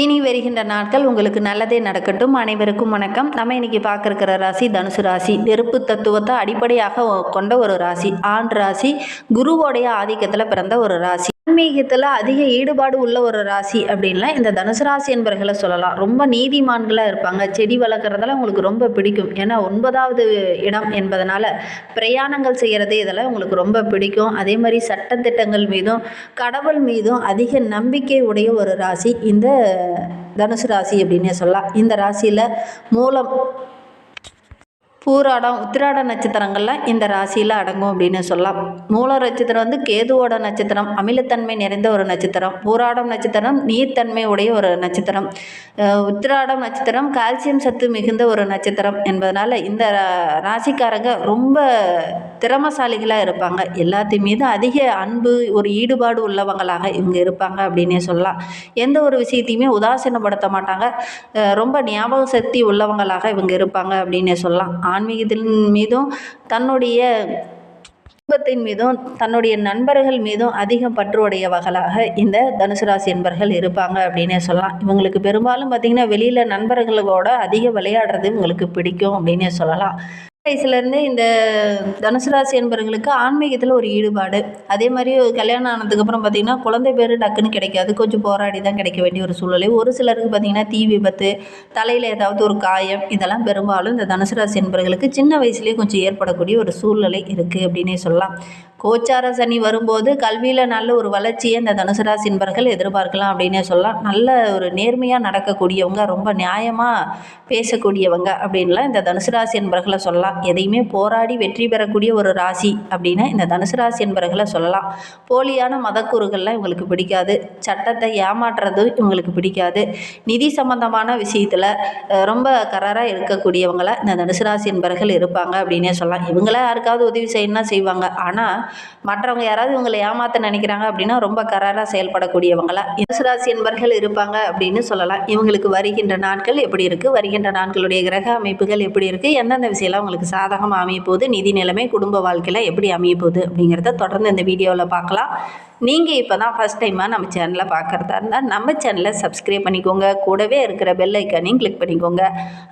இனி வருகின்ற நாட்கள் உங்களுக்கு நல்லதே நடக்கட்டும். அனைவருக்கும் வணக்கம். நம்ம இன்னைக்கு பார்க்க இருக்கிற ராசி தனுசு ராசி. நெருப்பு தத்துவத்தை அடிப்படையாக கொண்ட ஒரு ராசி. ஆண் ராசி. குருவோடைய ஆதிக்கத்தில் பிறந்த ஒரு ராசி. ஆன்மீகத்தில் அதிக ஈடுபாடு உள்ள ஒரு ராசி அப்படின்லாம் இந்த தனுசு ராசி என்பர்களை சொல்லலாம். ரொம்ப நீதிமான்களாக இருப்பாங்க. செடி வளர்க்குறதெல்லாம் உங்களுக்கு ரொம்ப பிடிக்கும். ஏன்னா 9வது இடம் என்பதனால பிரயாணங்கள் செய்கிறது இதெல்லாம் உங்களுக்கு ரொம்ப பிடிக்கும். அதே மாதிரி சட்டத்திட்டங்கள் மீதும் கடவுள் மீதும் அதிக நம்பிக்கை உடைய ஒரு ராசி இந்த தனுசு ராசி அப்படின்னே சொல்லலாம். இந்த ராசியில் மூலம், பூராடம், உத்திராட நட்சத்திரங்கள்லாம் இந்த ராசியில் அடங்கும் அப்படின்னு சொல்லலாம். மூல நட்சத்திரம் கேதுவோட நட்சத்திரம், அமிலத்தன்மை நிறைந்த ஒரு நட்சத்திரம். பூராடம் நட்சத்திரம் நீர்த்தன்மை உடைய ஒரு நட்சத்திரம். உத்திராடம் நட்சத்திரம் கால்சியம் சத்து மிகுந்த ஒரு நட்சத்திரம் என்பதனால இந்த ராசிக்காரங்க ரொம்ப திறமசாலிகளாக இருப்பாங்க. எல்லாத்தையும் மீது அதிக அன்பு, ஒரு ஈடுபாடு உள்ளவங்களாக இவங்க இருப்பாங்க அப்படின்னே சொல்லலாம். எந்த ஒரு விஷயத்தையுமே உதாசீனப்படுத்த மாட்டாங்க. ரொம்ப ஞாபக சக்தி உள்ளவங்களாக இவங்க இருப்பாங்க அப்படின்னே சொல்லலாம். ஆன்மீகத்தின் மீதும் தன்னுடைய குடும்பத்தின் மீதும் தன்னுடைய நண்பர்கள் மீதும் அதிகம் பற்றுடையவர்களாக இந்த தனுசு ராசி என்பர்கள் இருப்பாங்க அப்படின்னே சொல்லலாம். இவங்களுக்கு பெரும்பாலும் பார்த்திங்கன்னா வெளியில் நண்பர்களோட அதிக விளையாடுறது இவங்களுக்கு பிடிக்கும் அப்படின்னே சொல்லலாம். வயசுலேருந்தே இந்த தனுசு ராசி என்பவர்களுக்கு ஆன்மீகத்தில் ஒரு ஈடுபாடு. அதே மாதிரி கல்யாணம் ஆனதுக்கப்புறம் பார்த்திங்கன்னா குழந்தை பேர் டக்குன்னு கிடைக்காது. கொஞ்சம் போராடி தான் கிடைக்க வேண்டிய ஒரு சூழ்நிலை. ஒரு சிலருக்கு பார்த்திங்கன்னா தீ விபத்து, தலையில் ஏதாவது ஒரு காயம், இதெல்லாம் பெரும்பாலும் இந்த தனுசு ராசி என்பவர்களுக்கு சின்ன வயசுலேயே கொஞ்சம் ஏற்படக்கூடிய ஒரு சூழ்நிலை இருக்குது அப்படின்னே சொல்லலாம். கோச்சார சனி வரும்போது கல்வியில் நல்ல ஒரு வளர்ச்சியை இந்த தனுசு ராசி என்பவர்கள் எதிர்பார்க்கலாம் அப்படின்னே சொல்லலாம். நல்ல ஒரு நேர்மையாக நடக்கக்கூடியவங்க, ரொம்ப நியாயமாக பேசக்கூடியவங்க அப்படின்லாம் இந்த தனுசு ராசி என்பவர்களை சொல்லலாம். எதையுமே போராடி வெற்றி பெறக்கூடிய ஒரு ராசி அப்படின்னா இந்த தனுசு ராசி என்பவர்களை சொல்லலாம். போலியான மதக்கூறுகள்லாம் இவங்களுக்கு பிடிக்காது. சட்டத்தை ஏமாற்றுறது இவங்களுக்கு பிடிக்காது. நிதி சம்பந்தமான விஷயத்தில் ரொம்ப கராராக இருக்கக்கூடியவங்கள இந்த தனுசு ராசி என்பவர்கள் இருப்பாங்க அப்படின்னே சொல்லலாம். இவங்கள யாருக்காவது உதவி செய்யணும்னா செய்வாங்க. ஆனால் மற்றவங்க யாராவது இவங்களை ஏமாற்ற நினைக்கிறாங்க அப்படின்னா ரொம்ப கராராக செயல்படக்கூடியவங்கள தனுசு ராசி என்பவர்கள் இருப்பாங்க அப்படின்னு சொல்லலாம். இவங்களுக்கு வருகின்ற நாட்கள் எப்படி இருக்குது, வருகின்ற நாட்களுடைய கிரக அமைப்புகள் எப்படி இருக்குது, எந்தெந்த விஷயம்லாம் உங்களுக்கு சாதகமாக அமைய போகுது, நிதி நிலைமை, குடும்ப வாழ்க்கையில் எப்படி அமைய போகுது அப்படிங்கிறத தொடர்ந்து இந்த வீடியோவில் பார்க்கலாம். நீங்கள் இப்போ தான் ஃபஸ்ட் டைமாக நம்ம சேனலை பார்க்குறதா இருந்தால் நம்ம சேனலை சப்ஸ்கிரைப் பண்ணிக்கோங்க. கூடவே இருக்கிற பெல் ஐக்கானையும் கிளிக் பண்ணிக்கோங்க.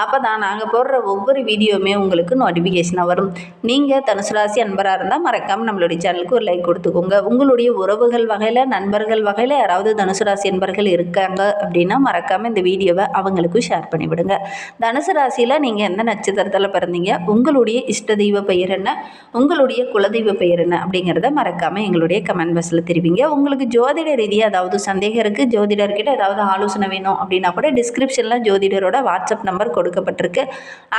அப்போ தான் நாங்கள் போடுற ஒவ்வொரு வீடியோவுமே உங்களுக்கு நோட்டிஃபிகேஷனாக வரும். நீங்கள் தனுசு ராசி அன்பராக இருந்தால் மறக்காமல் நம்மளுடைய சேனலுக்கு ஒரு லைக் கொடுத்துக்கோங்க. உங்களுடைய உறவுகள் வகையில், நண்பர்கள் வகையில் யாராவது தனுசு ராசி அன்பர்கள் இருக்காங்க அப்படின்னா மறக்காமல் இந்த வீடியோவை அவங்களுக்கும் ஷேர் பண்ணிவிடுங்க. தனுசு ராசியில் நீங்கள் எந்த நட்சத்திரத்தில் பிறந்தீங்க, உங்களுடைய இஷ்ட தெய்வ பெயர் என்ன, உங்களுடைய குலதெய்வ பெயர் என்ன அப்படிங்கிறத மறக்காமல் எங்களுடைய கமெண்ட் பாக்ஸில் தெரிவிங்க. உங்களுக்கு ஜோதிட ரீதியாக ஏதாவது சந்தேகம் இருக்குது, ஜோதிடர்கிட்ட ஏதாவது ஆலோசனை வேணும் அப்படின்னா கூட டிஸ்கிரிப்ஷனில் ஜோதிடரோட வாட்ஸ்அப் நம்பர் கொடுக்கப்பட்டிருக்கு.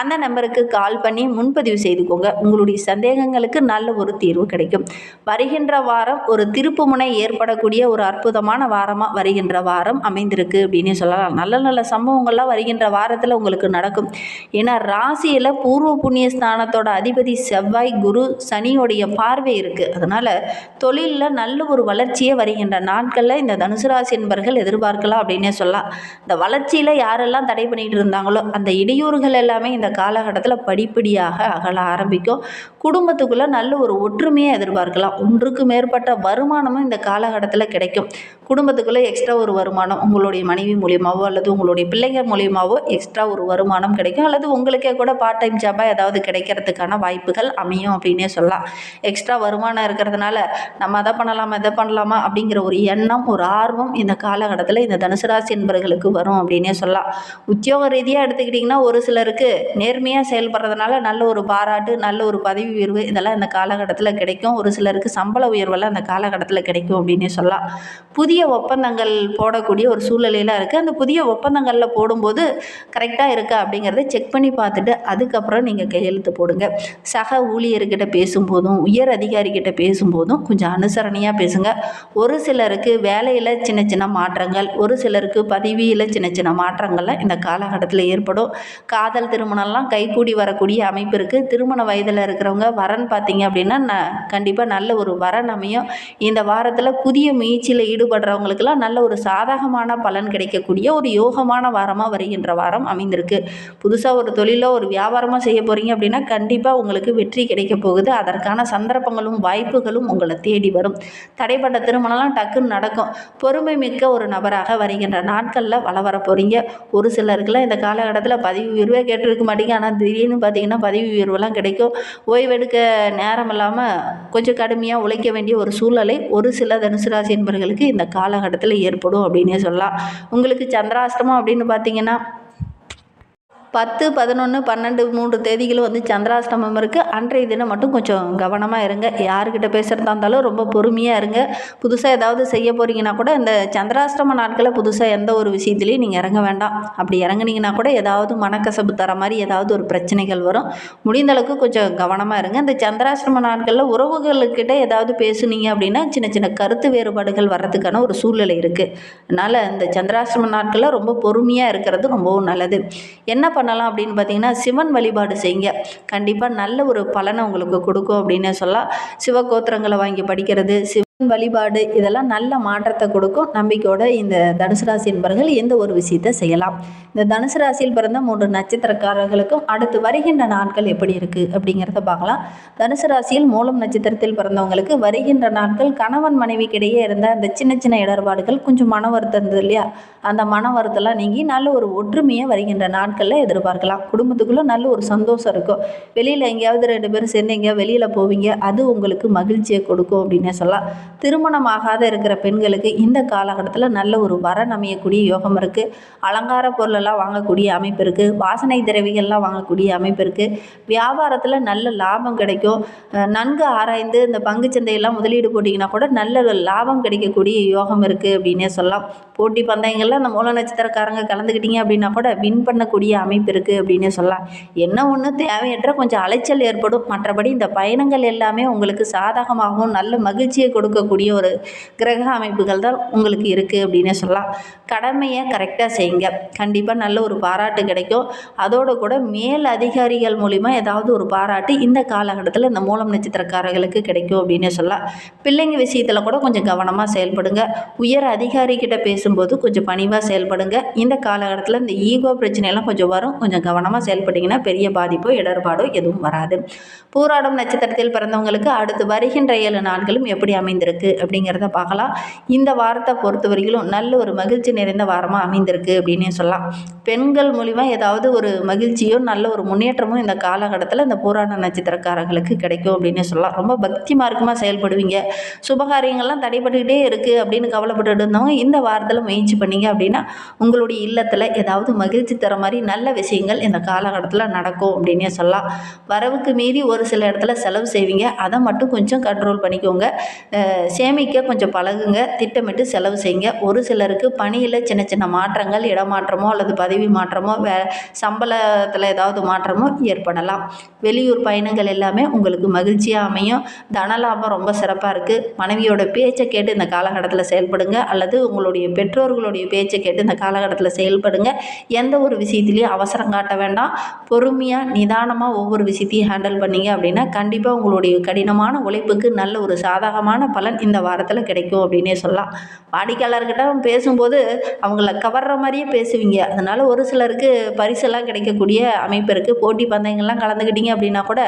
அந்த நம்பருக்கு கால் பண்ணி முன்பதிவு செய்துக்கோங்க. உங்களுடைய சந்தேகங்களுக்கு நல்ல ஒரு தீர்வு கிடைக்கும். வருகின்ற வாரம் ஒரு திருப்பு முனை ஏற்படக்கூடிய ஒரு அற்புதமான வாரமாக வருகின்ற வாரம் அமைந்திருக்கு அப்படின்னு சொல்லலாம். நல்ல நல்ல சம்பவங்கள்லாம் வருகின்ற வாரத்தில் உங்களுக்கு நடக்கும். ஏன்னா ராசியில் பூர்வ புண்ணிய ஸ்தானத்தோட அதிபதி செவ்வாய், குரு, சனியோடைய பார்வை இருக்குது. அதனால் தொழிலில் நல்ல ஒரு வளர்ச்சியே வருகின்ற நாட்களில் இந்த தனுசு ராசி என்பவர்கள் எதிர்பார்க்கலாம் அப்படின்னே சொல்லலாம். இந்த வளர்ச்சியில் யாரெல்லாம் தடை பண்ணிகிட்டு இருந்தாங்களோ அந்த இடையூறுகள் எல்லாமே இந்த காலகட்டத்தில் படிப்படியாக அகல ஆரம்பிக்கும். குடும்பத்துக்குள்ளே நல்ல ஒரு ஒற்றுமையை எதிர்பார்க்கலாம். ஒன்றுக்கு மேற்பட்ட வருமானமும் இந்த காலகட்டத்தில் கிடைக்கும். குடும்பத்துக்குள்ளே எக்ஸ்ட்ரா ஒரு வருமானம் உங்களுடைய மனைவி மூலியமாகவோ அல்லது உங்களுடைய பிள்ளைங்க மூலியமாகவோ எக்ஸ்ட்ரா ஒரு வருமானம் கிடைக்கும். அல்லது உங்களுக்கே கூட பார்ட் டைம் ஜாபாக ஏதாவது கிடைக்கிறதுக்கான வாய்ப்புகள் அமையும் அப்படின்னே சொல்லலாம். எக்ஸ்ட்ரா வருமானம் இருக்கிறதுனால நம்ம அதை பண்ணலாமா இதை பண்ணலாமா அப்படிங்கிற ஒரு எண்ணம், ஒரு ஆர்வம் இந்த காலகட்டத்தில் இந்த தனுசு ராசி என்பவர்களுக்கு வரும் அப்படின்னே சொல்லலாம். உத்தியோக ரீதியாக எடுத்துக்கிட்டிங்கன்னா ஒரு சிலருக்கு நேர்மையாக செயல்படுறதுனால நல்ல ஒரு பாராட்டு, நல்ல ஒரு பதவி உயர்வு இதெல்லாம் இந்த காலகட்டத்தில் கிடைக்கும். ஒரு சிலருக்கு சம்பள உயர்வெல்லாம் இந்த காலகட்டத்தில் கிடைக்கும் அப்படின்னே சொல்லலாம். புதிய ஒப்பந்தங்கள் போடக்கூடிய ஒரு சூழ்நிலையில் இருக்குது. அந்த புதிய ஒப்பந்தங்களில் போடும்போது கரெக்டாக இருக்கா அப்படிங்கிறத செக் பண்ணி பார்த்துட்டு அதுக்கப்புறம் நீங்கள் கையெழுத்து போடுங்க. சக ஊழியர்கிட்ட பேசும்போதும் உயர் அதிகாரிகிட்ட பேசும்போதும் கொஞ்சம் அனுசரணையாக பேசுங்க. ஒரு சிலருக்கு வேலையில் சின்ன சின்ன மாற்றங்கள், ஒரு சிலருக்கு பதவியில் சின்ன சின்ன மாற்றங்கள்லாம் இந்த காலகட்டத்தில் ஏற்படும். காதல் திருமணம்லாம் கைகூடி வரக்கூடிய அமைப்பு இருக்குது. திருமண வயதில் இருக்கிறவங்க வரன் பார்த்தீங்க அப்படின்னா கண்டிப்பாக நல்ல ஒரு வரன் அமையும். இந்த வாரத்தில் புதிய முயற்சியில் ஈடுபடுறவங்களுக்கெல்லாம் நல்ல ஒரு சாதகமான பலன் கிடைக்கக்கூடிய ஒரு யோகமான வாரமாக வருகின்ற வாரம் அமைந்திருக்கு. புதுசாக ஒரு தொழிலோ ஒரு வியாபாரமாக செய்ய போகிறீங்க அப்படின்னா கண்டிப்பாக உங்களுக்கு வெற்றி கிடைக்க போகுது. அதற்கான சந்தர்ப்பங்களும் வாய்ப்புகளும் உங்களை தேடி வரும். தடைப்பட்ட திருமணம்லாம் டக்குன்னு நடக்கும். பொறுமை மிக்க ஒரு நபராக வருகின்ற நாட்களில் வர போகிறீங்க. ஒரு சிலருக்குலாம் இந்த காலகட்டத்தில் பதவி உயர்வே கேட்டிருக்க மாட்டீங்க. ஆனால் திடீர்னு பார்த்தீங்கன்னா பதவி உயர்வெல்லாம் கிடைக்கும். ஓய்வெடுக்க நேரம் இல்லாமல் கொஞ்சம் கடுமையாக உழைக்க வேண்டிய ஒரு சூழ்நிலை ஒரு சில தனுசு ராசி என்பவர்களுக்கு இந்த காலகட்டத்தில் ஏற்படும் அப்படின்னே சொல்லலாம். உங்களுக்கு சந்திராஷ்டமம் அப்படின்னு பார்த்தீங்கன்னா 10, 11, 12, 3 தேதிகளும் வந்து சந்திராஷ்டமம் இருக்குது. அன்றைய தினம் மட்டும் கொஞ்சம் கவனமாக இருங்க. யாருக்கிட்ட பேசுகிறதா இருந்தாலும் ரொம்ப பொறுமையாக இருங்க. புதுசாக ஏதாவது செய்ய போகிறீங்கன்னா கூட இந்த சந்திராஷ்டம நாட்களில் புதுசாக எந்த ஒரு விஷயத்துலையும் நீங்கள் இறங்க வேண்டாம். அப்படி இறங்குனீங்கன்னா கூட ஏதாவது மனக்கசப்பு தர மாதிரி ஏதாவது ஒரு பிரச்சனைகள் வரும். முடிந்த அளவுக்கு கொஞ்சம் கவனமாக இருங்க. இந்த சந்திராஷ்டம நாட்களில் உறவுகளுக்கிட்ட ஏதாவது பேசுனீங்க அப்படின்னா சின்ன சின்ன கருத்து வேறுபாடுகள் வர்றதுக்கான ஒரு சூழ்நிலை இருக்குது. அதனால் இந்த சந்திராஷ்டம நாட்களில் ரொம்ப பொறுமையாக இருக்கிறது ரொம்பவும் நல்லது. என்ன பண்ணலாம் அப்படின்னு பார்த்தீங்கன்னா சிவன் வழிபாடு செய்யுங்க. கண்டிப்பாக நல்ல ஒரு பலனை உங்களுக்கு கொடுக்கும் அப்படின்னு சொல்லலாம். சிவகோத்திரங்களை வாங்கி படிக்கிறது, வழிபாடு இதெல்லாம் நல்ல மாற்றத்தை கொடுக்கும். நம்பிக்கையோட இந்த தனுசு ராசி என்பவர்கள் எந்த ஒரு விஷயத்தை செய்யலாம். இந்த தனுசு ராசியில் பிறந்த 3 நட்சத்திரக்காரர்களுக்கும் அடுத்து வருகின்ற நாட்கள் எப்படி இருக்குது அப்படிங்கிறத பார்க்கலாம். தனுசு ராசியில் மூலம் நட்சத்திரத்தில் பிறந்தவங்களுக்கு வருகின்ற நாட்கள் கணவன் மனைவிக்கிடையே இருந்த அந்த சின்ன சின்ன இடர்பாடுகள் கொஞ்சம் மன வருத்தம் இருந்தது இல்லையா, அந்த மன வருத்தம்லாம் நீங்கி நல்ல ஒரு ஒற்றுமையை வருகின்ற நாட்களில் எதிர்பார்க்கலாம். குடும்பத்துக்குள்ளே நல்ல ஒரு சந்தோஷம் இருக்கும். வெளியில் எங்கேயாவது 2 பேரும் சேர்ந்து எங்கேயாவது வெளியில் போவீங்க, அது உங்களுக்கு மகிழ்ச்சியை கொடுக்கும் அப்படின்னே சொல்லலாம். திருமணமாகாத இருக்கிற பெண்களுக்கு இந்த காலகட்டத்தில் நல்ல ஒரு வரன் அமையக்கூடிய யோகம் இருக்குது. அலங்கார பொருளெல்லாம் வாங்கக்கூடிய அமைப்பு இருக்குது. வாசனை திரவிகள்லாம் வாங்கக்கூடிய அமைப்பு இருக்குது. வியாபாரத்தில் நல்ல லாபம் கிடைக்கும். நன்கு ஆராய்ந்து இந்த பங்குச்சந்தையெல்லாம் முதலீடு போட்டிங்கன்னா கூட நல்ல லாபம் கிடைக்கக்கூடிய யோகம் இருக்குது அப்படின்னே சொல்லலாம். போட்டி பந்தயங்களில் அந்த மூல நட்சத்திரக்காரங்க கலந்துக்கிட்டீங்க அப்படின்னா கூட வின் பண்ணக்கூடிய அமைப்பு இருக்குது அப்படின்னே சொல்லலாம். என்ன ஒன்று தேவையற்ற கொஞ்சம் அலைச்சல் ஏற்படும். மற்றபடி இந்த பயணங்கள் எல்லாமே உங்களுக்கு சாதகமாகவும் நல்ல மகிழ்ச்சியை கொடுக்கக்கூடிய ஒரு கிரக அமைப்புகள் தான் உங்களுக்கு இருக்குது அப்படின்னே சொல்லலாம். கடமையை கரெக்டாக செய்யுங்க. கண்டிப்பாக நல்ல ஒரு பாராட்டு கிடைக்கும். அதோடு கூட மேல் அதிகாரிகள் மூலிமா ஏதாவது ஒரு பாராட்டு இந்த காலகட்டத்தில் இந்த மூலம் நட்சத்திரக்காரர்களுக்கு கிடைக்கும் அப்படின்னே சொல்லலாம். பிள்ளைங்க விஷயத்தில் கூட கொஞ்சம் கவனமாக செயல்படுங்க. உயர் அதிகாரிகிட்ட பேசும்போது கொஞ்சம் பணிவாக செயல்படுங்க. இந்த காலகட்டத்தில் இந்த ஈகோ பிரச்சனையெல்லாம் கொஞ்சம் வரும். கொஞ்சம் கவனமாக செயல்பட்டிங்கன்னா பெரிய பாதிப்போ இடர்பாடோ எதுவும் வராது. பூராடம் நட்சத்திரத்தில் பிறந்தவங்களுக்கு அடுத்து வருகின்ற 7 நாட்களும் எப்படி அமைந்திருக்கு அப்படிங்கிறத பார்க்கலாம். இந்த வாரத்தை பொறுத்த வரைக்கும் நல்ல ஒரு மகிழ்ச்சி நிறைந்த வாரமாக அமைந்திருக்கு அப்படின்னே சொல்லலாம். பெண்கள் மூலிமா ஏதாவது ஒரு மகிழ்ச்சியோ நல்ல ஒரு முன்னேற்றமும் இந்த காலகட்டத்தில் இந்த பூராட நட்சத்திரக்காரர்களுக்கு கிடைக்கும் அப்படின்னே சொல்லலாம். ரொம்ப பக்தி மார்க்கமாக செயல்படுவீங்க. சுபகாரியங்கள்லாம் தடைப்பட்டுக்கிட்டே இருக்குது அப்படின்னு கவலைப்பட்டு இருந்தவங்க இந்த வாரத்தில் முயற்சி பண்ணீங்க அப்படின்னா உங்களுடைய இல்லத்தில் ஏதாவது மகிழ்ச்சி தர மாதிரி நல்ல விஷயங்கள் இந்த காலகட்டத்தில் நடக்கும் அப்படின்னே சொல்லலாம். வரவுக்கு மீறி ஒரு சில இடத்துல செலவு செய்வீங்க. அதை மட்டும் கொஞ்சம் கண்ட்ரோல் பண்ணிக்கோங்க. சேமிக்க கொஞ்சம் பழகுங்க. திட்டமிட்டு செலவு செய்யுங்க. ஒரு சிலருக்கு பணியில் சின்ன சின்ன மாற்றங்கள், இடமாற்றமோ அல்லது பதவி மாற்றமோ சம்பளத்தில் ஏதாவது மாற்றமோ ஏற்படலாம். வெளியூர் பயணங்கள் எல்லாமே உங்களுக்கு மகிழ்ச்சியாக அமையும். தனலாபம் ரொம்ப சிறப்பாக இருக்குது. மனைவியோட பேச்சை கேட்டு இந்த காலகட்டத்தில் செயல்படுங்க. அல்லது உங்களுடைய பெற்றோர்களுடைய பேச்சை கேட்டு இந்த காலகட்டத்தில் செயல்படுங்க. எந்த ஒரு விஷயத்துலையும் அவசரம் காட்ட வேண்டாம். பொறுமையாக நிதானமாக ஒவ்வொரு விஷயத்தையும் ஹேண்டில் பண்ணிங்க அப்படின்னா கண்டிப்பாக உங்களுடைய கடினமான உழைப்புக்கு நல்ல ஒரு சாதகமான பலன் இந்த வாரத்தில் கிடைக்கும் அப்படின்னே சொல்லலாம். வாடிக்கையாளர்கிட்ட பேசும்போது அவங்கள கவர்ற மாதிரியே பேசுவீங்க. அதனால் ஒரு சிலருக்கு பரிசெல்லாம் கிடைக்கக்கூடிய அமைப்பு இருக்குது. போட்டி பந்தயங்கள்லாம் கலந்துக்கிட்டீங்க அப்படின்னா கூட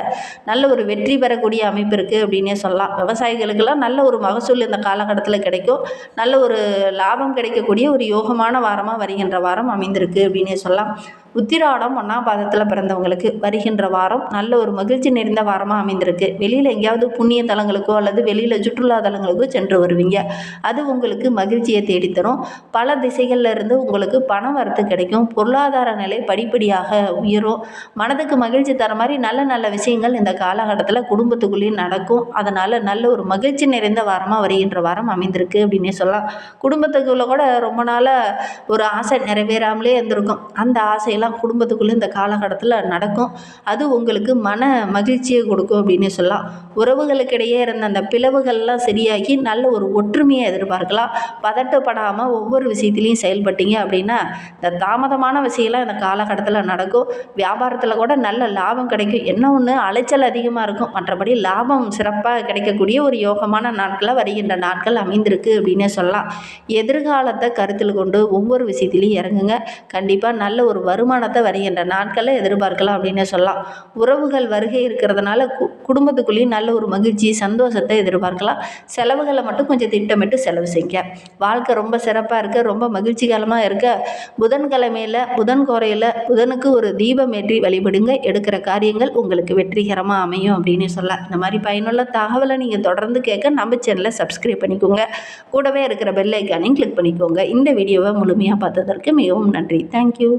நல்ல ஒரு வெற்றி பெறக்கூடிய அமைப்பு இருக்குது அப்படின்னே சொல்லலாம். விவசாயிகளுக்கெல்லாம் நல்ல ஒரு மகசூல் இந்த காலகட்டத்தில் கிடைக்கும். நல்ல ஒரு லாபம் கிடைக்கக்கூடிய ஒரு யோகமான வாரமாக வருகின்ற வாரம் அமைந்திருக்கு அப்படின்னே சொல்லலாம். உத்திராடம் 1ஆம் பாதத்தில் பிறந்தவங்களுக்கு வருகின்ற வாரம் நல்ல ஒரு மகிழ்ச்சி நிறைந்த வாரமாக அமைந்திருக்கு. வெளியில் எங்கேயாவது புண்ணிய தலங்களுக்கோ அல்லது வெளியில் சுற்றுலா தலங்களுக்கோ சென்று வருவீங்க. அது உங்களுக்கு மகிழ்ச்சியை தேடித்தரும். பல திசைகளில் இருந்து உங்களுக்கு பண வரத்து கிடைக்கும். பொருளாதார நிலை படிப்படியாக உயரும். மனதுக்கு மகிழ்ச்சி தர மாதிரி நல்ல நல்ல விஷயங்கள் இந்த காலகட்டத்தில் குடும்பத்துக்குள்ளேயும் நடக்கும். அதனால் நல்ல ஒரு மகிழ்ச்சி நிறைந்த வாரமாக வருகின்ற வாரம் அமைந்திருக்கு அப்படின்னே சொல்லலாம். குடும்பத்துக்குள்ளே கூட ரொம்ப நாளாக ஒரு ஆசை நிறைவேறாமலே இருந்திருக்கும். அந்த ஆசையெல்லாம் குடும்பத்துக்குள்ளே இந்த காலகட்டத்தில் நடக்கும். அது உங்களுக்கு மன மகிழ்ச்சியை கொடுக்கும் அப்படின்னு சொல்லலாம். உறவுகளுக்கிடையே இருந்த அந்த பிளவுகள்லாம் சரியாகி நல்ல ஒரு ஒற்றுமையை எதிர்பார்க்கலாம். பதட்டப்படாமல் ஒவ்வொரு விஷயத்துலையும் செயல்பட்டீங்க அப்படின்னா இந்த தாமதமான விஷயம்லாம் இந்த காலகட்டத்தில் நடக்கும். வியாபாரத்தில் கூட நல்ல லாபம் கிடைக்கும். என்ன ஒன்று அலைச்சல் அதிகமாக இருக்கும். மற்றபடி லாபம் சிறப்பாக கிடைக்கக்கூடிய ஒரு யோகமான நாட்களில் வருகின்ற நாட்கள் அமைந்திருக்கு அப்படின்னே சொல்லலாம். எதிர்காலத்தை கருத்தில் கொண்டு ஒவ்வொரு விஷயத்துலையும் இறங்குங்க. கண்டிப்பாக நல்ல ஒரு வருமானம் வருமானத்தை வருகின்ற நாட்களில் எதிர்பார்க்கலாம் அப்படின்னு சொல்லலாம். உறவுகள் வருகை இருக்கிறதுனால குடும்பத்துக்குள்ளேயும் நல்ல ஒரு மகிழ்ச்சி சந்தோஷத்தை எதிர்பார்க்கலாம். செலவுகளை மட்டும் கொஞ்சம் திட்டமிட்டு செலவு செய்யுங்க. வாழ்க்கை ரொம்ப சிறப்பாக இருக்க, ரொம்ப மகிழ்ச்சிகரமாக இருக்க, புதன்கிழமையில் புதன்கோரையில் புதனுக்கு ஒரு தீபம் ஏற்றி வழிபடுங்க. எடுக்கிற காரியங்கள் உங்களுக்கு வெற்றிகரமாக அமையும் அப்படின்னு சொல்லலாம். இந்த மாதிரி பயனுள்ள தகவலை நீங்கள் தொடர்ந்து கேட்க நம்ம சேனலை சப்ஸ்கிரைப் பண்ணிக்கோங்க. கூடவே இருக்கிற பெல் ஐக்கானையும் கிளிக் பண்ணிக்கோங்க. இந்த வீடியோவை முழுமையாக பார்த்ததற்கு மிகவும் நன்றி. தேங்க்யூ.